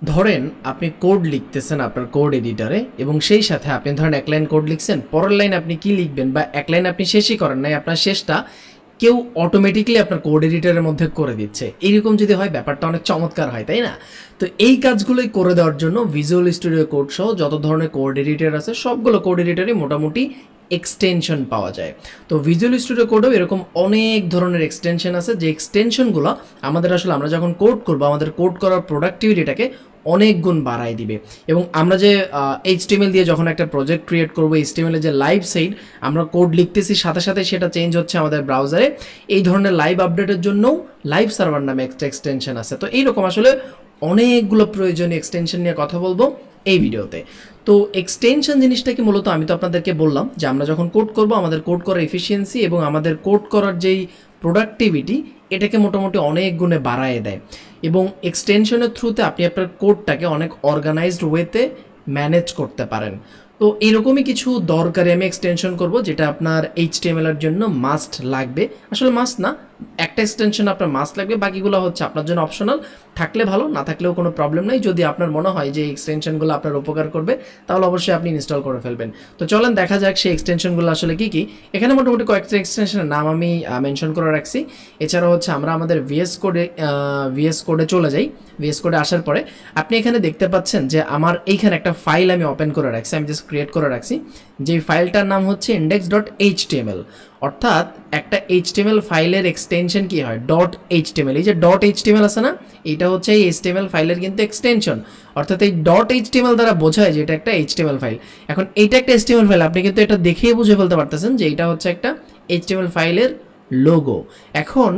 ধরেন আপনি কোড লিখতেছেন আপনার কোড এডিটরে এবং সেই সাথে আপনি ধরেন এক লাইন কোড লিখছেন, পরের লাইন আপনি কি লিখবেন বা এক লাইন আপনি শেষই করেন নাই, আপনার শেষটা কেউ অটোমেটিক্যালি আপনার কোড এডিটরের মধ্যে করে দিচ্ছে। এইরকম যদি হয় ব্যাপারটা অনেক চমৎকার হয়, তাই না? তো এই কাজগুলোই করে দেওয়ার জন্য ভিজুয়াল স্টুডিও কোড সহ যত ধরনের কোড এডিটর আছে সবগুলো কোড এডিটরই মোটামুটি এক্সটেনশন পাওয়া যায়। তো ভিজুয়াল স্টুডিও কোডেও এরকম অনেক ধরনের এক্সটেনশন আছে, যে এক্সটেনশনগুলো আমাদের আসলে আমরা যখন কোড করবো আমাদের কোড করার প্রোডাক্টিভিটিটাকে অনেক গুণ বাড়ায় দিবে। এবং আমরা যে HTML দিয়ে যখন একটা প্রজেক্ট ক্রিয়েট করবো, HTML এর যে লাইভ সাইড আমরা কোড লিখতেছি সাথে সাথে সেটা চেঞ্জ হচ্ছে আমাদের ব্রাউজারে, এই ধরনের লাইভ আপডেটের জন্যও লাইভ সার্ভার নামে একটা এক্সটেনশন আছে। তো এইরকম আসলে অনেকগুলো প্রয়োজনীয় এক্সটেনশন নিয়ে কথা বলবো এই ভিডিওতে। তো এক্সটেনশন জিনিসটা কি মূলত, আমি তো আপনাদেরকে বললাম যে আমরা যখন কোড করব আমাদের কোড করার এফিসিয়েন্সি এবং আমাদের কোড করার যেই প্রোডাক্টিভিটি এটাকে মোটামুটি অনেক গুণে বাড়ায় দেয়। এবং এক্সটেনশনের থ্রুতে আপনি আপনার কোডটাকে অনেক অর্গানাইজড ওয়েতে ম্যানেজ করতে পারেন। তো এরকমই কিছু দরকারি আমি এক্সটেনশন করব যেটা আপনার HTML এর জন্য মাস্ট লাগবে। আসলে মাস্ট না, একটা এক্সটেনশন আপনার মাস্ট লাগবে, বাকিগুলো হচ্ছে আপনার জন্য অপশনাল। থাকলে ভালো, না থাকলেও কোনো প্রবলেম নাই। যদি আপনার মনে হয় যে এই এক্সটেনশনগুলো আপনার উপকার করবে তাহলে অবশ্যই আপনি ইনস্টল করে ফেলবেন। তো চলেন দেখা যাক সেই এক্সটেনশনগুলো আসলে কী কী। এখানে মোটামুটি কয়েকটা এক্সটেনশনের নাম আমি মেনশন করে রাখছি। এছাড়াও হচ্ছে আমরা আমাদের VS কোডে চলে যাই। VS কোডে আসার পরে আপনি এখানে দেখতে পাচ্ছেন যে আমার এইখানে একটা ফাইল আমি ওপেন করে রাখছি, আমি জাস্ট ক্রিয়েট করে রাখছি। যেই ফাইলটার নাম হচ্ছে index.html। অর্থাৎ একটা HTML ফাইলের এক্সটেনশন কি হয়, .html। এই যে .html আছে না, এটা হচ্ছে এই HTML ফাইলের কিন্তু এক্সটেনশন। অর্থাৎ এই .html দ্বারা বোঝায় যে এটা একটা HTML ফাইল। এখন এইটা একটা HTML ফাইল, আপনি কিন্তু এটা দেখেই বুঝে ফেলতে পারতেছেন যে এটা হচ্ছে একটা HTML ফাইলের লোগো। এখন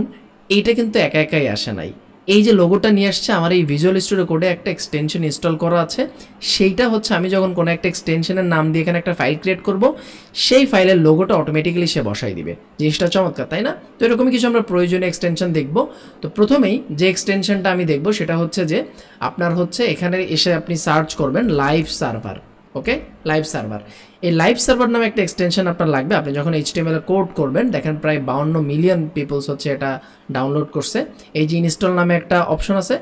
এইটা কিন্তু একা একাই আসে নাই, এই যে লোগোটা নিয়ে আসছে আমার এই ভিজুয়াল স্টুডিও কোডে একটা এক্সটেনশন ইনস্টল করা আছে। সেইটা হচ্ছে আমি যখন কোনো একটা এক্সটেনশনের নাম দিয়ে এখানে একটা ফাইল ক্রিয়েট করব, সেই ফাইলের লোগোটা অটোমেটিক্যালি সে বসাই দিবে। জিনিসটা চমৎকার, তাই না? তো এরকমই কিছু আমরা প্রয়োজনীয় এক্সটেনশন দেখব। তো প্রথমেই যে এক্সটেনশনটা আমি দেখব সেটা হচ্ছে যে আপনার হচ্ছে এখানে এসে আপনি সার্চ করবেন লাইভ সার্ভার। ওকে, লাইভ সার্ভার। এই লাইভ সার্ভার নামে একটা এক্সটেনশন আপনার লাগবে। আপনি যখন HTML কোড করবেন, দেখেন প্রায় 52 মিলিয়ন পিপলস হচ্ছে এটা ডাউনলোড করছে। এই যে ইনস্টল নামে একটা অপশন আছে।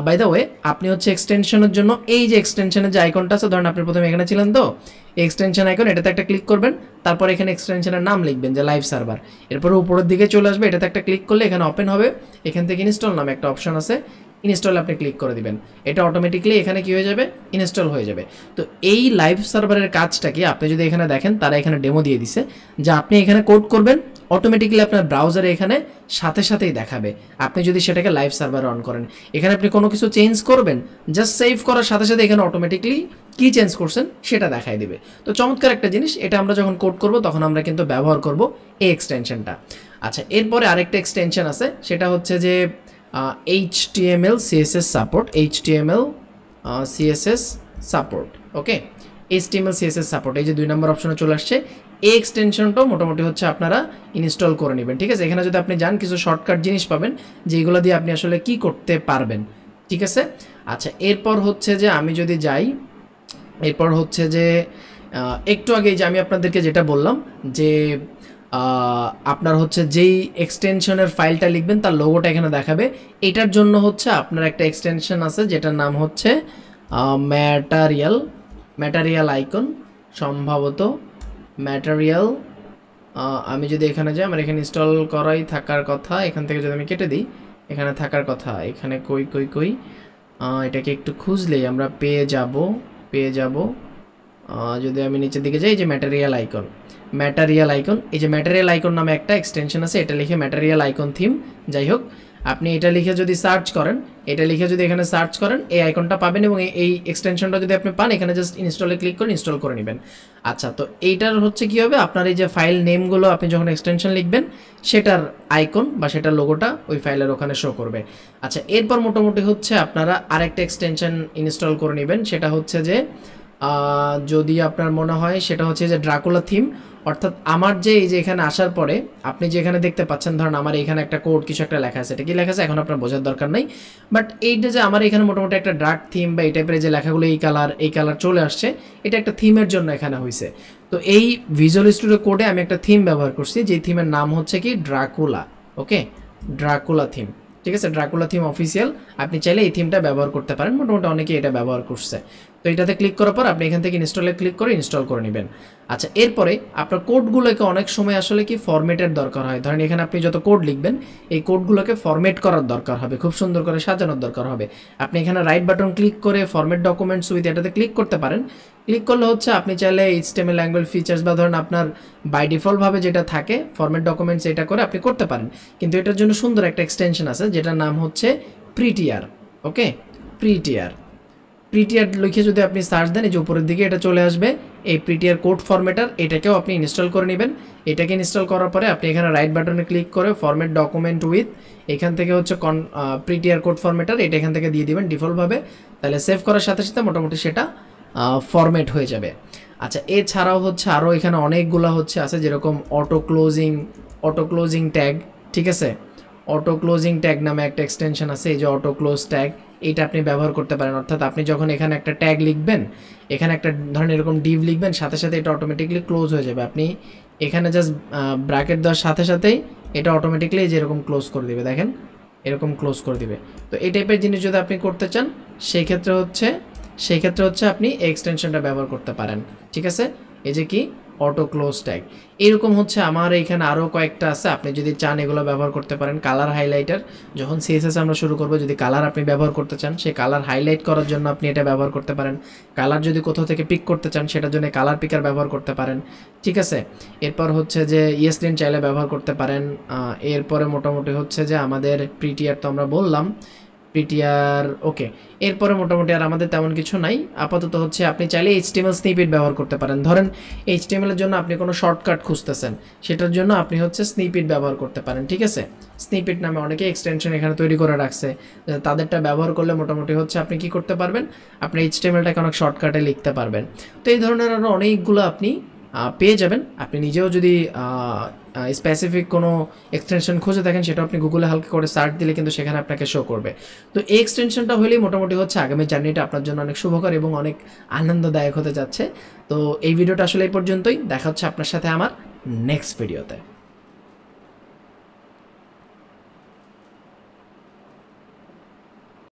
বাই দ্য ওয়ে, আপনি হচ্ছে এক্সটেনশনের জন্য এই যে এক্সটেনশনের যে আইকনটা আছে, ধরেন আপনি প্রথমে এখানে ছিলেন, তো এই এক্সটেনশন আইকন, এটাতে একটা ক্লিক করবেন। তারপর এখানে এক্সটেনশনের নাম লিখবেন যে লাইভ সার্ভার। এরপরে উপরের দিকে চলে আসবে, এটাতে একটা ক্লিক করলে এখানে ওপেন হবে। এখান থেকে ইনস্টল নামে একটা অপশন আছে, ইনস্টল আপনি ক্লিক করে দিবেন। এটা অটোমেটিক্যালি এখানে কি হয়ে যাবে, ইনস্টল হয়ে যাবে। তো এই লাইভ সার্ভারের কাজটা কি, আপনি যদি এখানে দেখেন তারা এখানে ডেমো দিয়ে দিছে যে আপনি এখানে কোড করবেন, অটোমেটিক্যালি আপনার ব্রাউজারে এখানে সাথে সাথেই দেখাবে। আপনি যদি সেটাকে লাইভ সার্ভারে অন করেন, এখানে আপনি কোনো কিছু চেঞ্জ করবেন, জাস্ট সেভ করার সাথে সাথে এখানে অটোমেটিক্যালি কী চেঞ্জ করছেন সেটা দেখাই দিবে। তো চমৎকার একটা জিনিস, এটা আমরা যখন কোড করব তখন আমরা কিন্তু ব্যবহার করব এই এক্সটেনশনটা। আচ্ছা, এরপরে আরেকটা এক্সটেনশন আছে, সেটা হচ্ছে যে HTML CSS support. HTML CSS support. Okay, HTML CSS support, এই যে 2 নম্বর অপশনে চলে আসছে। এই এক্সটেনশনটাও মোটামুটি হচ্ছে আপনারা ইনস্টল করে নেবেন। ঠিক আছে, এখানে যদি আপনি যান কিছু শর্টকাট জিনিস পাবেন যেগুলো দিয়ে আপনি আসলে কি করতে পারবেন। ঠিক আছে, আচ্ছা, এরপর হচ্ছে যে আমি যদি যাই, এরপর হচ্ছে যে একটু আগে যে আমি আপনাদেরকে যেটা বললাম যে আপনার হচ্ছে যেই এক্সটেনশনের ফাইলটা লিখবেন তার লোগোটা এখানে দেখাবে। এটার জন্য হচ্ছে আপনার একটা এক্সটেনশন আছে যেটার নাম হচ্ছে ম্যাটারিয়াল আইকন, সম্ভবত ম্যাটারিয়াল। আমি যদি এখানে যাই, আমার এখানে ইনস্টল করাই থাকার কথা, এখান থেকে যদি আমি কেটে দিই, এখানে থাকার কথা, এখানে কই এটাকে একটু খুঁজলেই আমরা পেয়ে যাব। যদি আমি নিচের দিকে যাই, যে ম্যাটেরিয়াল আইকন, এই যে ম্যাটেরিয়াল আইকন নামে একটা এক্সটেনশন আছে, এটা লিখে ম্যাটেরিয়াল আইকন থিম। যাই হোক, আপনি এটা লিখে যদি সার্চ করেন, এখানে সার্চ করেন, এই আইকনটা পাবেন এবং এই এক্সটেনশনটা যদি আপনি পান, এখানে জাস্ট ইনস্টলে ক্লিক করে ইনস্টল করে নেবেন। আচ্ছা, তো এইটার হচ্ছে কী হবে, আপনার এই যে ফাইল নেমগুলো আপনি যখন এক্সটেনশন লিখবেন সেটার আইকন বা সেটার লোগোটা ওই ফাইলের ওখানে শো করবে। আচ্ছা, এরপর মোটামুটি হচ্ছে আপনারা আরেকটা এক্সটেনশন ইনস্টল করে নেবেন, সেটা হচ্ছে যে যদি আপনার মনে হয় সেটা হচ্ছে যে ড্রাকুলা থিম। অর্থাৎ আমার যে এই যে এখানে আসার পরে আপনি যেখানে দেখতে পাচ্ছেন, ধরুন আমার এখানে একটা কোড কিছু একটা লেখা আছে, এটা কি লেখা আছে এখন আপনার বোঝার দরকার নাই, বাট এইটা যে আমার এখানে মোটামুটি একটা ড্রাগ থিম বা এই টাইপের যে লেখাগুলো এই কালার চলে আসছে, এটা একটা থিমের জন্য এখানে হয়েছে। তো এই ভিজুয়াল স্টুডিও কোডে আমি একটা থিম ব্যবহার করছি, যে থিমের নাম হচ্ছে কি ড্রাকুলা। ওকে, ড্রাকুলা থিম। ঠিক আছে, ড্রাকুলা থিম অফিসিয়াল। আপনি চাইলে এই থিমটা ব্যবহার করতে পারেন, মোটামুটি অনেকেই এটা ব্যবহার করছে। তো এটাতে ক্লিক করার পর আপনি এখান থেকে ইনস্টলে ক্লিক করে ইনস্টল করে নেবেন। আচ্ছা, এরপরে আপনার কোডগুলোকে অনেক সময় আসলে কি ফরম্যাটের দরকার হয়। ধরেন এখানে আপনি যত কোড লিখবেন এই কোডগুলোকে ফরম্যাট করার দরকার হবে, খুব সুন্দর করে সাজানোর দরকার হবে। আপনি এখানে রাইট বাটন ক্লিক করে ফরম্যাট ডকুমেন্টস উইথ এটাতে ক্লিক করতে পারেন। ক্লিক করলে হচ্ছে আপনি চাইলে HTML ল্যাঙ্গুয়েজ ফিচার্স বা ধরেন আপনার বাই ডিফল্টভাবে যেটা থাকে ফরম্যাট ডকুমেন্টস, এটা করে আপনি করতে পারেন। কিন্তু এটার জন্য সুন্দর একটা এক্সটেনশন আছে যেটার নাম হচ্ছে প্রিটিয়ার। ওকে, প্রিটিয়ার লিখে যদি আপনি সার্চ দেন এই যে উপরের দিকে এটা চলে আসবে, এই প্রিটিয়ার কোড ফরম্যাটার, এটাকেও আপনি ইনস্টল করে নেবেন। এটাকে ইনস্টল করার পরে আপনি এখানে রাইট বাটনে ক্লিক করে ফরম্যাট ডকুমেন্ট উইথ, এখান থেকে হচ্ছে প্রিটিয়ার কোড ফরম্যাটার, এটা এখান থেকে দিয়ে দিবেন ডিফল্টভাবে। তাহলে সেভ করার সাথে সাথে মোটামুটি সেটা ফরম্যাট হয়ে যাবে। আচ্ছা, এছাড়াও হচ্ছে আরও এখানে অনেকগুলো হচ্ছে আছে, যেরকম অটো ক্লোজিং ট্যাগ। ঠিক আছে, অটো ক্লোজিং ট্যাগ নামে একটা এক্সটেনশন আছে, এই যে অটো ক্লোজ ট্যাগ, এইটা আপনি ব্যবহার করতে পারেন। অর্থাৎ আপনি যখন এখানে একটা ট্যাগ লিখবেন, এখানে একটা ধরেন এরকম ডিভ লিখবেন, সাথে সাথে এটা অটোমেটিকলি ক্লোজ হয়ে যাবে। আপনি এখানে জাস্ট ব্র্যাকেট দেওয়ার সাথে সাথেই এটা অটোমেটিকলি যেরকম ক্লোজ করে দিবে, দেখেন এরকম ক্লোজ করে দিবে। তো এই টাইপের জিনিস যদি আপনি করতে চান সেই ক্ষেত্রে হচ্ছে আপনি এই এক্সটেনশনটা ব্যবহার করতে পারেন। ঠিক আছে, এই যে কি অটো ক্লোজ ট্যাগ, এরকম হচ্ছে আমার এইখানে আরও কয়েকটা আছে, আপনি যদি চান এগুলো ব্যবহার করতে পারেন। কালার হাইলাইটার, যখন CSS আমরা শুরু করবো, যদি কালার আপনি ব্যবহার করতে চান, সেই কালার হাইলাইট করার জন্য আপনি এটা ব্যবহার করতে পারেন। কালার যদি কোথাও থেকে পিক করতে চান সেটার জন্য কালার পিকার ব্যবহার করতে পারেন। ঠিক আছে, এরপর হচ্ছে যে ESLint চাইলে ব্যবহার করতে পারেন। এরপরে মোটামুটি হচ্ছে যে আমাদের প্রিটিয়ার তো আমরা বললাম, প্রিটিয়ার ওকে। এরপরে মোটামুটি আর আমাদের তেমন কিছু নাই আপাতত। হচ্ছে আপনি চাইলে HTML স্নিপেট ব্যবহার করতে পারেন। ধরেন HTML এর জন্য আপনি কোনো শর্টকাট খুঁজতেছেন, সেটার জন্য আপনি হচ্ছে স্নিপেট ব্যবহার করতে পারেন। ঠিক আছে, স্নিপেট নামে অনেকে এক্সটেনশন এখানে তৈরি করে রাখছে, তাদেরটা ব্যবহার করলে মোটামুটি হচ্ছে আপনি কি করতে পারবেন, আপনি HTMLটাকে অনেক শর্টকাটে লিখতে পারবেন। তো এই ধরনের আরও অনেকগুলো আপনি পেয়ে যাবেন। আপনি নিজেও যদি স্পেসিফিক কোনো এক্সটেনশন খুঁজে থাকেন, সেটা আপনি গুগলে হালকা করে সার্চ দিলে কিন্তু সেখানে আপনাকে শো করবে। তো এই এক্সটেনশনটা হলেই মোটামুটি হচ্ছে আগামী জার্নিটা আপনার জন্য অনেক শুভকর এবং অনেক আনন্দদায়ক হতে যাচ্ছে। তো এই ভিডিওটা আসলে এই পর্যন্তই, দেখা হচ্ছে আপনার সাথে আমার নেক্সট ভিডিওতে।